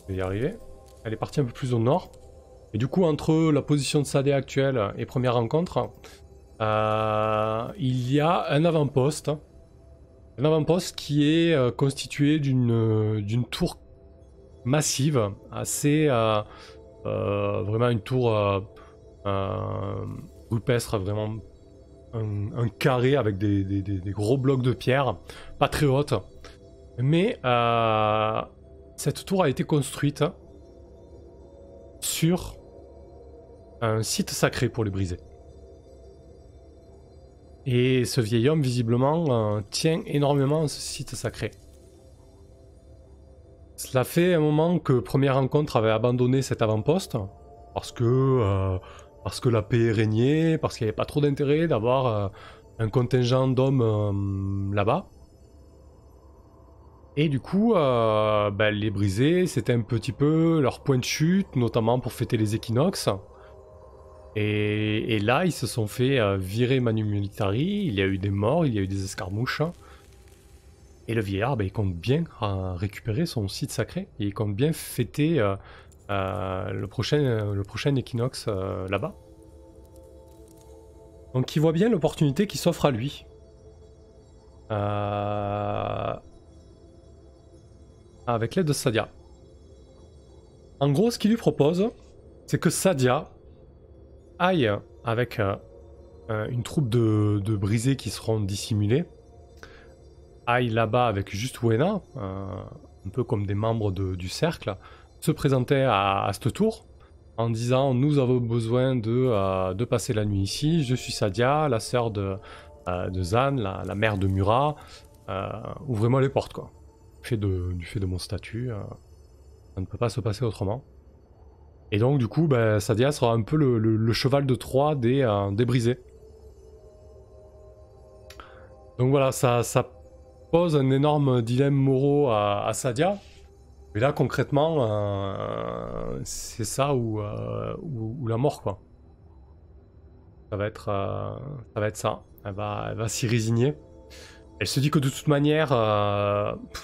Je vais y arriver. Elle est partie un peu plus au nord. Et du coup entre la position de Sadia actuelle et première rencontre, il y a un avant-poste Un avant-poste qui est constitué d'une tour massive, assez vraiment une tour rupestre, vraiment un carré avec des gros blocs de pierre, pas très haute. Mais cette tour a été construite sur un site sacré pour les brisés. Et ce vieil homme, visiblement, tient énormément à ce site sacré. Cela fait un moment que Première Rencontre avait abandonné cet avant-poste, parce que la paix régnait, parce qu'il n'y avait pas trop d'intérêt d'avoir un contingent d'hommes là-bas. Et du coup, les brisés, c'était un petit peu leur point de chute, notamment pour fêter les équinoxes. Et là, ils se sont fait virer Manu Militari, il y a eu des morts, il y a eu des escarmouches. Et le vieillard, il compte bien récupérer son site sacré, et il compte bien fêter le prochain équinoxe là-bas. Donc il voit bien l'opportunité qui s'offre à lui. Avec l'aide de Sadia. En gros, ce qu'il lui propose, c'est que Sadia aille avec une troupe de brisés qui seront dissimulés, aille là-bas avec juste Wena, un peu comme des membres du cercle, se présenter à cette tour en disant nous avons besoin de passer la nuit ici, je suis Sadia, la sœur de Zan, la mère de Murat, ouvrez-moi les portes quoi. Du fait de mon statut, ça ne peut pas se passer autrement. Et donc du coup, Sadia sera un peu le cheval de Troie des brisés. Donc voilà, ça pose un énorme dilemme moraux à Sadia. Mais là concrètement, c'est ça ou la mort quoi. Ça va être ça. Elle va s'y résigner. Elle se dit que de toute manière,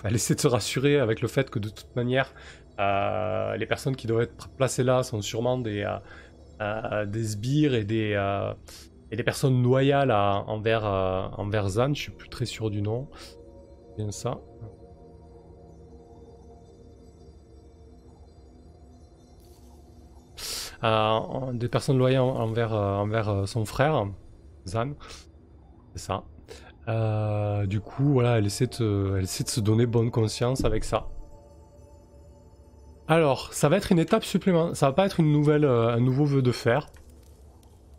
elle essaie de se rassurer avec le fait que de toute manière, les personnes qui doivent être placées là sont sûrement des sbires et des personnes loyales envers Zan. Je suis plus très sûr du nom. Bien ça. Des personnes loyales envers son frère, Zan. C'est ça. Du coup, voilà, elle essaie de se donner bonne conscience avec ça. Alors, ça va être une étape supplémentaire. Ça va pas être un nouveau vœu de fer.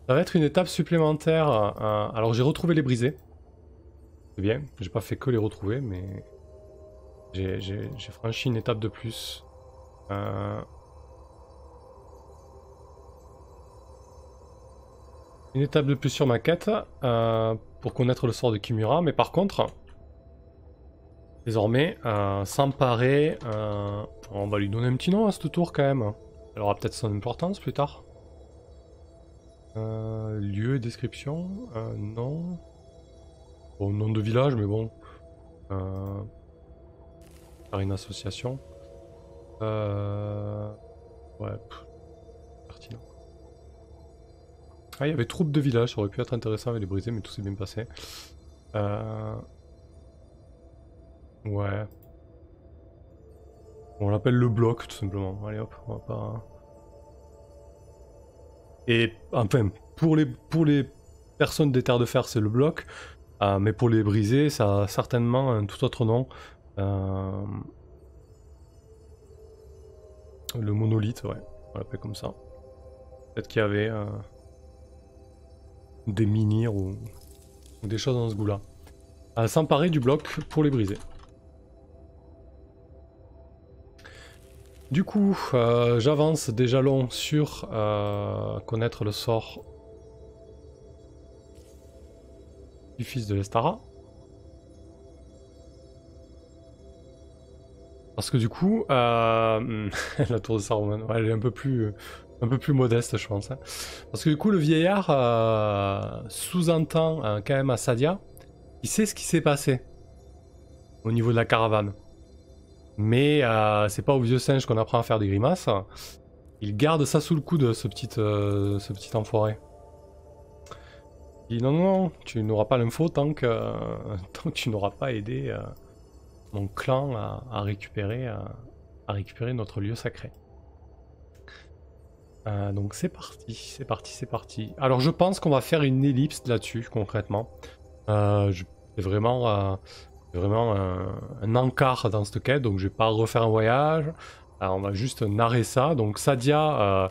Ça va être une étape supplémentaire. Alors, j'ai retrouvé les brisés. C'est bien. J'ai pas fait que les retrouver, mais j'ai franchi une étape de plus. Une étape de plus sur ma quête pour connaître le sort de Kimura, mais par contre, désormais, s'emparer, on va lui donner un petit nom à ce tour quand même. Elle aura peut-être son importance plus tard. Lieu et description, non. Bon, nom de village, mais bon. Faire une association. Ouais, pertinent. Ah, il y avait troupe de village, ça aurait pu être intéressant avec les brisés, mais tout s'est bien passé. Ouais. On l'appelle le bloc, tout simplement. Allez hop, on va pas... Et enfin, pour les personnes des terres de fer, c'est le bloc. Mais pour les brisés, ça a certainement un tout autre nom. Le monolithe, ouais. On l'appelle comme ça. Peut-être qu'il y avait... des menhirs ou des choses dans ce goût-là. S'emparer du bloc pour les briser. Du coup, j'avance des jalons sur connaître le sort du fils de l'Estara. Parce que du coup, la tour de Saruman, ouais, elle est un peu plus modeste, je pense. Hein. Parce que du coup, le vieillard sous-entend quand même à Sadia, il sait ce qui s'est passé au niveau de la caravane. Mais c'est pas au vieux singe qu'on apprend à faire des grimaces. Il garde ça sous le coude, ce petit enfoiré. Il dit non, non, tu n'auras pas l'info tant que, tant que tu n'auras pas aidé mon clan à récupérer notre lieu sacré. Donc c'est parti, c'est parti, c'est parti. Alors je pense qu'on va faire une ellipse là-dessus, concrètement. C'est vraiment, un encart dans cette quête, donc je vais pas refaire un voyage. On va juste narrer ça. Donc Sadia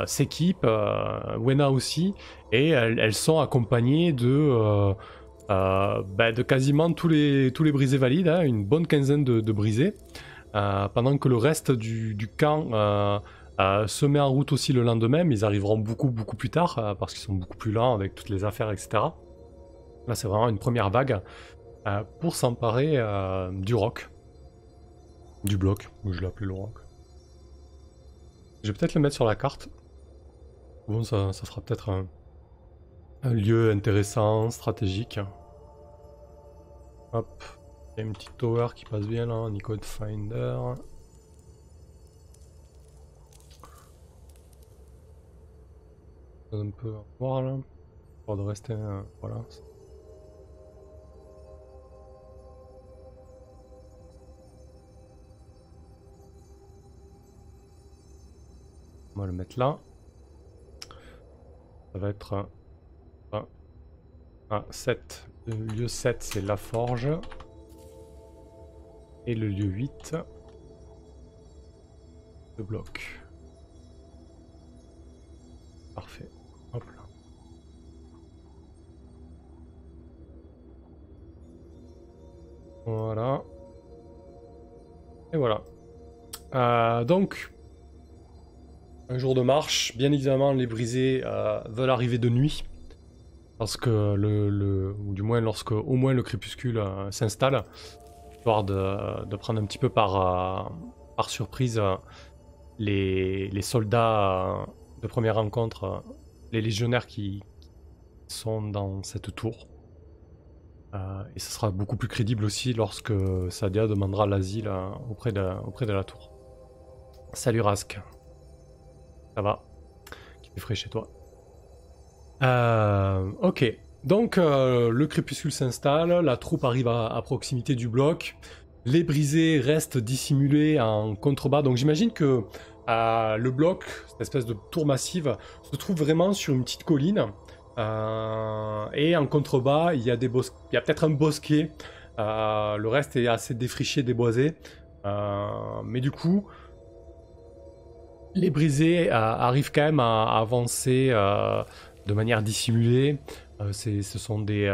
s'équipe, Wena aussi, et elles sont accompagnées de quasiment tous les brisés valides, hein, une bonne quinzaine de brisés, pendant que le reste du camp se met en route aussi le lendemain, mais ils arriveront beaucoup plus tard, parce qu'ils sont beaucoup plus lents avec toutes les affaires, etc. Là c'est vraiment une première vague pour s'emparer du roc. Du bloc, je l'ai appelé le roc. Je vais peut-être le mettre sur la carte. Bon, ça fera peut-être un lieu intéressant, stratégique. Hop, il y a une petite tower qui passe bien là, Nicode Finder. Un peu voir là, pour de rester, voilà. On va le mettre là. Ça va être 7. Le lieu 7 c'est la forge. Et le lieu 8, le bloc. Parfait. Hop là. Voilà. Et voilà. Donc, un jour de marche. Bien évidemment, les brisés veulent arriver de nuit. Parce que ou du moins lorsque au moins le crépuscule s'installe. Histoire de prendre un petit peu par surprise les soldats de première rencontre, les légionnaires qui sont dans cette tour. Et ce sera beaucoup plus crédible aussi lorsque Sadia demandera l'asile auprès de la tour. Salut Rask. Ça va? Qui fait frais chez toi? Ok. Donc le crépuscule s'installe, la troupe arrive à proximité du bloc. Les brisés restent dissimulés en contrebas. Donc j'imagine que le bloc, cette espèce de tour massive, se trouve vraiment sur une petite colline. Et en contrebas, il y a peut-être un bosquet. Le reste est assez défriché, déboisé. Mais du coup, les brisés arrivent quand même à avancer de manière dissimulée. Ce sont des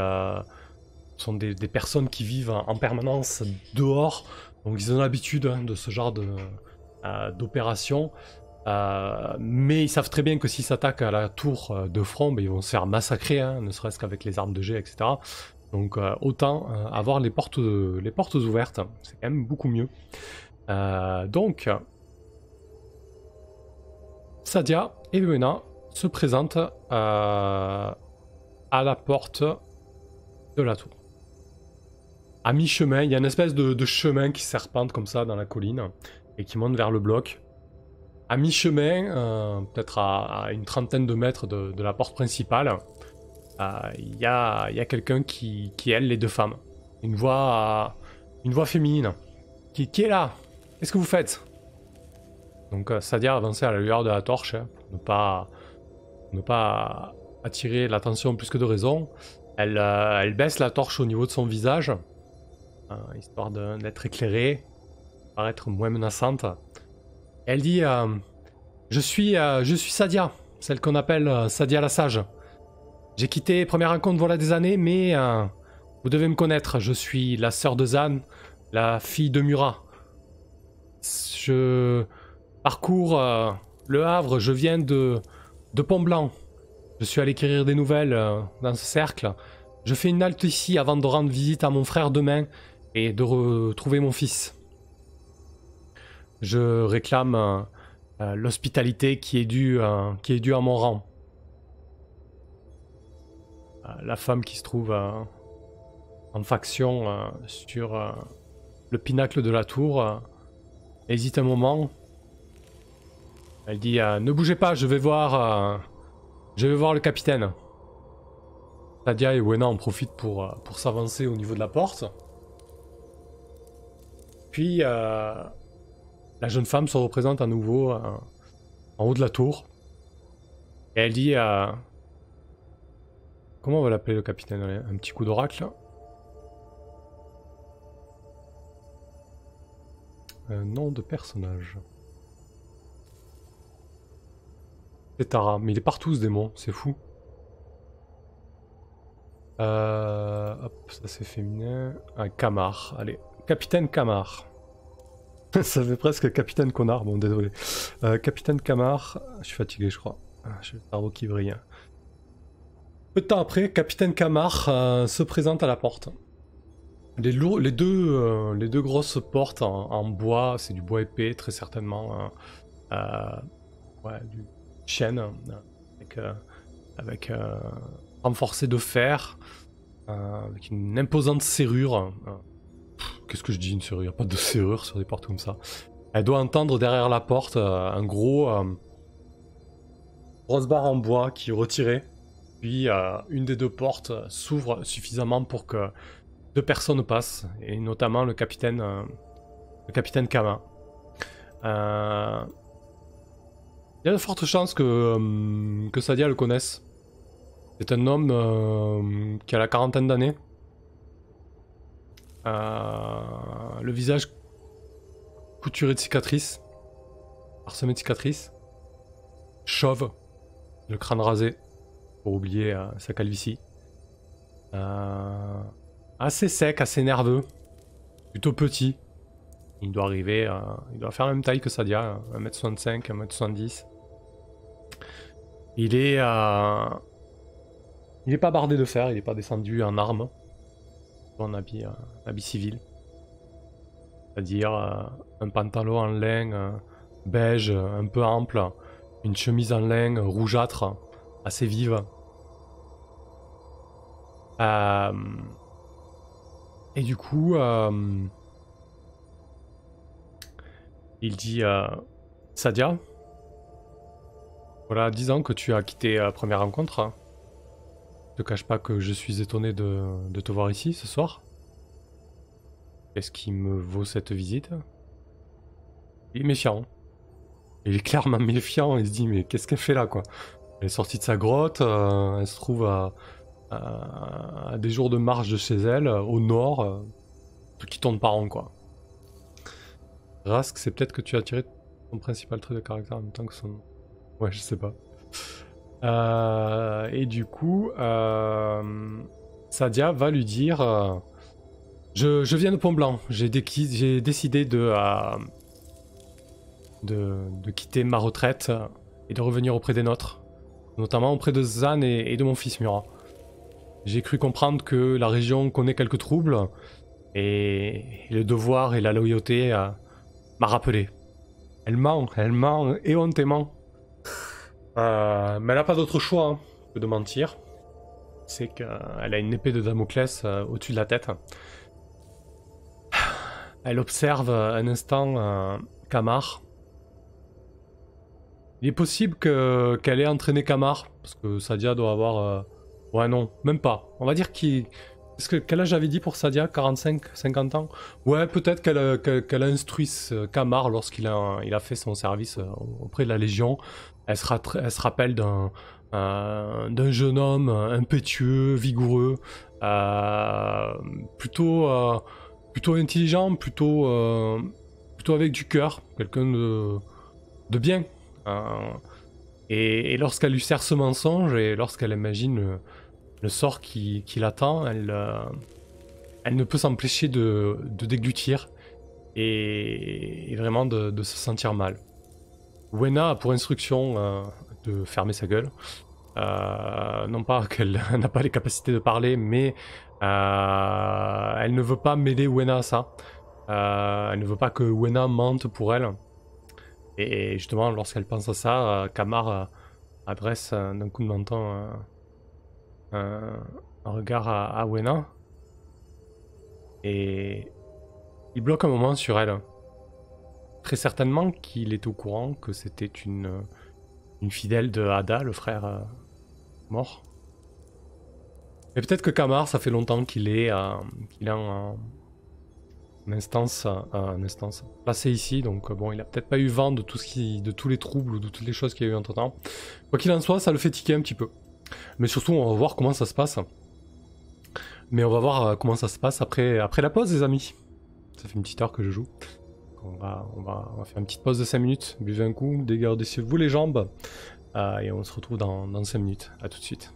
personnes qui vivent en permanence dehors. Donc ils ont l'habitude de ce genre d'opération. Mais ils savent très bien que s'ils s'attaquent à la tour de front, ils vont se faire massacrer, hein, ne serait-ce qu'avec les armes de jet, etc. Donc autant avoir les portes ouvertes, c'est quand même beaucoup mieux. Donc Sadia et Wena se présentent à la porte de la tour. À mi-chemin, il y a une espèce de chemin qui serpente comme ça dans la colline et qui monte vers le bloc. À mi-chemin, peut-être à une trentaine de mètres de la porte principale, il y a quelqu'un qui elle, les deux femmes. Une voix féminine. Qui est là? Qu'est-ce que vous faites? Donc Sadia avançait à la lueur de la torche, hein, pour ne pas attirer l'attention plus que de raison. Elle baisse la torche au niveau de son visage, histoire d'être éclairée, paraître moins menaçante. Elle dit je suis Sadia, celle qu'on appelle Sadia la Sage. J'ai quitté Première Rencontre voilà des années, mais vous devez me connaître. Je suis la sœur de Zan, la fille de Murat. Je parcours le Havre, je viens de Pont-Blanc. Je suis allé quérir des nouvelles dans ce cercle. Je fais une halte ici avant de rendre visite à mon frère demain et de retrouver mon fils. Je réclame l'hospitalité qui est due à mon rang. La femme qui se trouve en faction sur le pinacle de la tour hésite un moment. Elle dit ne bougez pas, je vais voir le capitaine. Sadia et Wena en profitent pour s'avancer au niveau de la porte. Puis la jeune femme se représente à nouveau en haut de la tour. Et elle dit comment on va l'appeler le capitaine? Un petit coup d'oracle. Un nom de personnage. C'est Tara, mais il est partout ce démon, c'est fou. Hop, ça c'est féminin. Un Kamar, allez. Capitaine Kamar. Ça fait presque Capitaine Connard, bon désolé. Capitaine Kamar, je suis fatigué je crois. J'ai le cerveau qui brille. Peu de temps après, Capitaine Kamar se présente à la porte. Les deux grosses portes en bois, c'est du bois épais très certainement. Ouais, du chêne avec renforcé de fer, avec une imposante serrure. Qu'est-ce que je dis, une serrure? Il n'y a pas de serrure sur des portes comme ça. Elle doit entendre derrière la porte un grosse barre en bois qui est retirée. Puis une des deux portes s'ouvre suffisamment pour que deux personnes passent, et notamment le capitaine Kama. Il y a de fortes chances que Sadia le connaisse. C'est un homme qui a la quarantaine d'années. Le visage couturé de cicatrices, parsemé de cicatrices. Chauve, le crâne rasé, pour oublier sa calvitie. Assez sec, assez nerveux, plutôt petit. Il doit arriver, il doit faire la même taille que Sadia, 1m65, 1m70. Il est pas bardé de fer, il est pas descendu en armes, en habit civil. C'est-à-dire un pantalon en lin beige, un peu ample, une chemise en lin rougeâtre, assez vive. Et du coup, il dit Sadia, voilà 10 ans que tu as quitté première rencontre. Je te cache pas que je suis étonné de te voir ici ce soir. Qu'est-ce qui me vaut cette visite? Il est méfiant. Il est clairement méfiant, il se dit mais qu'est-ce qu'elle fait là quoi? Elle est sortie de sa grotte, elle se trouve à des jours de marche de chez elle, au nord, truc qui tourne pas rond quoi. Rask, c'est peut-être que tu as tiré ton principal trait de caractère en même temps que son... Ouais, je sais pas. Et du coup, Sadia va lui dire je viens de Pont-Blanc, j'ai décidé de quitter ma retraite et de revenir auprès des nôtres, notamment auprès de Zan et de mon fils Murat. J'ai cru comprendre que la région connaît quelques troubles et le devoir et la loyauté m'a rappelé. Elle ment éhontément. Mais elle n'a pas d'autre choix hein, que de mentir. C'est qu'elle a une épée de Damoclès au-dessus de la tête. Elle observe un instant Kamar. Il est possible qu'elle ait entraîné Kamar, parce que Sadia doit avoir... Ouais non, même pas. On va dire qu'il... Quel âge j'avais dit pour Sadia? 45, 50 ans? Ouais, peut-être qu'elle a instruit Kamar lorsqu'il a fait son service auprès de la Légion. Elle se rappelle d'un jeune homme impétueux, vigoureux, plutôt intelligent, plutôt avec du cœur, quelqu'un de bien. Et lorsqu'elle lui sert ce mensonge et lorsqu'elle imagine le sort qui l'attend, elle ne peut s'empêcher de déglutir et vraiment de se sentir mal. Wena a pour instruction de fermer sa gueule. Non pas qu'elle n'a pas les capacités de parler, mais elle ne veut pas mêler Wena à ça. Elle ne veut pas que Wena mente pour elle. Et justement, lorsqu'elle pense à ça, Kamar adresse d'un coup de menton un regard à Wena. Et il bloque un moment sur elle. Très certainement qu'il est au courant que c'était une fidèle de Ada, le frère mort. Et peut-être que Kamar, ça fait longtemps qu'il est, en instance, placé ici, donc bon, il a peut-être pas eu vent de de tous les troubles ou de toutes les choses qu'il y a eu entre temps. Quoi qu'il en soit, ça le fait tiquer un petit peu. Mais surtout, on va voir comment ça se passe. Mais on va voir comment ça se passe après la pause, les amis. Ça fait une petite heure que je joue. On va faire une petite pause de 5 minutes. Buvez un coup, dégardez-vous les jambes. Et on se retrouve dans 5 minutes. A tout de suite.